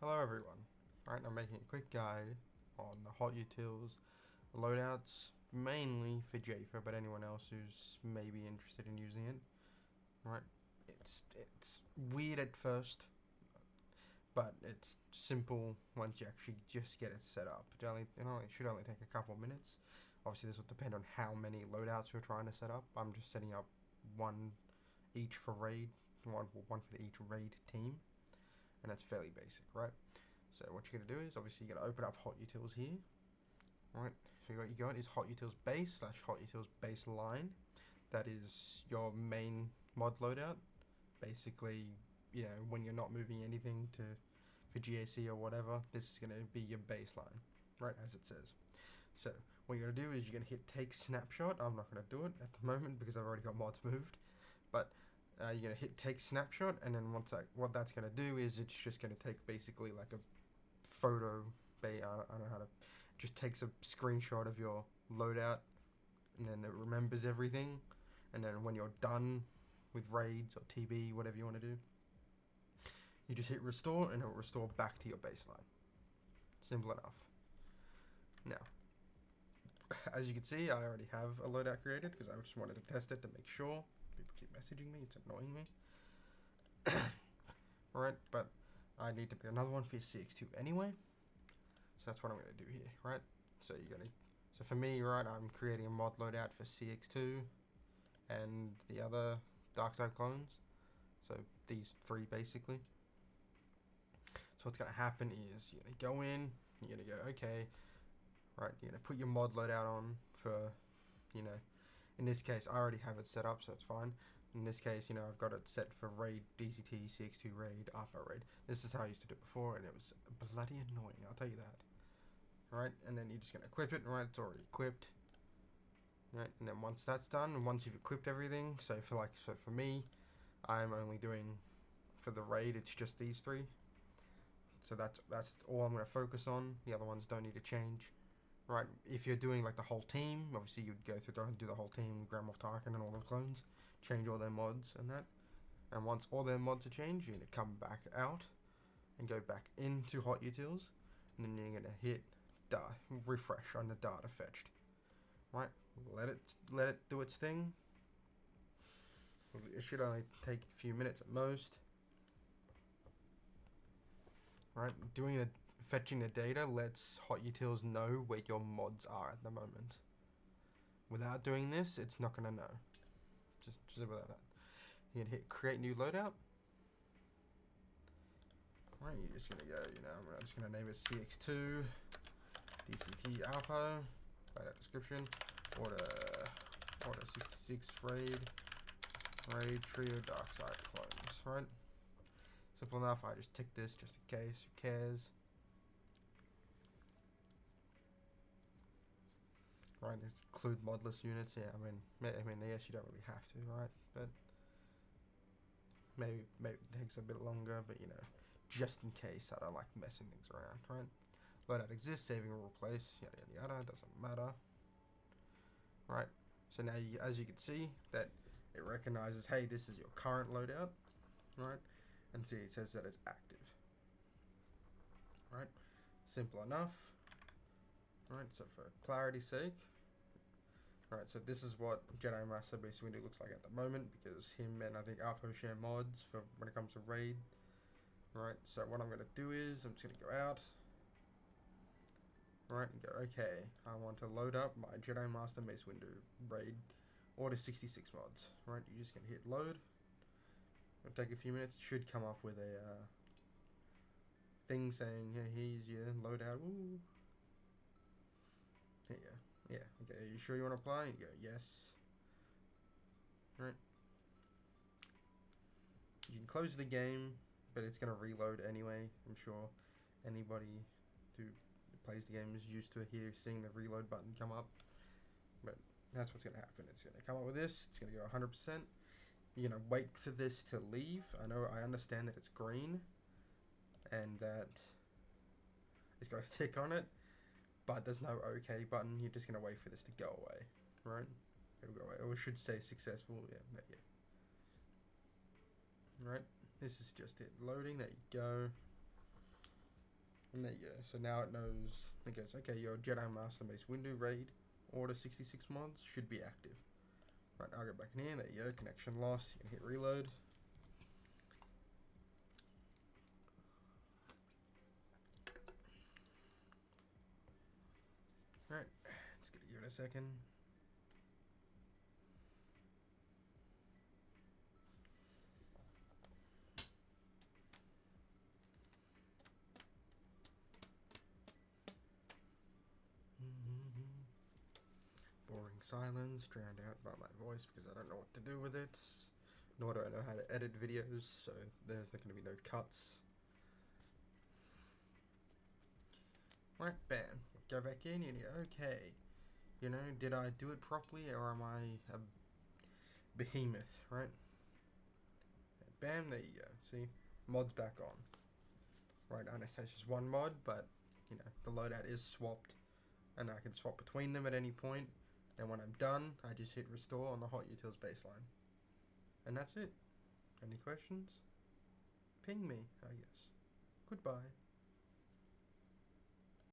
Hello everyone. Right, I'm making a quick guide on the HotUtils loadouts, mainly for Jafer, but anyone else who's maybe interested in using it. Right, it's weird at first, but it's simple once you actually just get it set up. It should only take a couple of minutes. Obviously, this will depend on how many loadouts you're trying to set up. I'm just setting up one each for raid, one for each raid team, and that's fairly basic, right? So what you're going to do is obviously you're going to open up HotUtils here, right? So what you got is HotUtils base / HotUtils baseline. That is your main mod loadout. Basically, when you're not moving anything for GAC or whatever, this is going to be your baseline, right, as it says. So what you're going to do is you're going to hit take snapshot. I'm not going to do it at the moment because I've already got mods moved, but you're going to hit take snapshot, and then what that's going to do is it's just going to take basically like a photo. I don't know how to. Just takes a screenshot of your loadout, and then it remembers everything, and then when you're done with raids or TB, whatever you want to do, you just hit restore, and it'll restore back to your baseline. Simple enough. Now, as you can see, I already have a loadout created because I just wanted to test it to make sure. People keep messaging me; it's annoying me. Alright, but I need to pick another one for CX2 anyway. So that's what I'm going to do here, right? So for me, right, I'm creating a mod loadout for CX2 and the other Darkside clones. So these three basically. So what's going to happen is you're going to go in, you're going to go, okay, right, you're going to put your mod loadout on for, in this case, I already have it set up, so it's fine. In this case, I've got it set for raid, DCT, CX2 raid, ARPA raid. This is how I used to do it before, and it was bloody annoying, I'll tell you that. Right, and then you're just going to equip it, right, it's already equipped. Right, and then once that's done, and once you've equipped everything, so for me, I'm only doing, for the raid, it's just these three. So that's all I'm going to focus on. The other ones don't need to change. Right, if you're doing like the whole team, obviously you'd go through and do the whole team, Grand Moff Tarkin and all the clones, change all their mods and that. And once all their mods are changed, you're going to come back out and go back into HotUtils, and then you're going to hit refresh on the data fetched. Right, let it do its thing. It should only take a few minutes at most. Right, fetching the data lets HotUtils know where your mods are at the moment. Without doing this, it's not gonna know. Just without that. You can hit create new loadout. Right, you're just gonna go, I'm just gonna name it CX2, DCT Alpha, loadout description, order 66 raid trio Darkside clones, right? Simple enough. I just tick this just in case. Who cares? Right, include modless units. Yeah, I mean, yes, you don't really have to, right? But maybe it takes a bit longer. But just in case, I don't like messing things around, right? Loadout exists, saving or replace, yada yada yada. Doesn't matter, right? So now, as you can see, that it recognizes, hey, this is your current loadout, right? And see, it says that it's active. Right, simple enough. Right, so for clarity's sake, right, so this is what Jedi Master Base Window looks like at the moment, because him and I think Arpo share mods for when it comes to raid. Right, so what I'm going to do is I'm just going to go out, right, and go, okay, I want to load up my Jedi Master Base Window raid, order 66 mods. Right, you're just going to hit load. It'll take a few minutes. It should come up with a thing saying, yeah, here's your loadout. Ooh. Here you go. Yeah, okay, are you sure you want to apply? You go, yes. Right. You can close the game, but it's going to reload anyway. I'm sure anybody who plays the game is used to seeing the reload button come up. But that's what's going to happen. It's going to come up with this. It's going to go 100%. You're going to wait for this to leave. I understand that it's green and that it's got a tick on it, but there's no OK button. You're just going to wait for this to go away, right? It'll go away. Or it should say successful. Yeah, there you go. Right, this is just it loading. There you go. And there you go. So now it knows, it goes, okay, your Jedi Master Base Window Raid Order 66 mods should be active. Right, I'll go back in here, there you go, connection lost, you can hit reload. Right, just gonna give it a second. Boring silence drowned out by my voice because I don't know what to do with it. Nor do I know how to edit videos, so there's not going to be no cuts. Right, bam. Go back in and you're okay. You know, did I do it properly or am I a behemoth, right? Bam, there you go. See? Mod's back on. Right, I understand it's just one mod, but, you know, the loadout is swapped. And I can swap between them at any point. And when I'm done, I just hit restore on the HotUtils baseline. And that's it. Any questions? Ping me, I guess. Goodbye.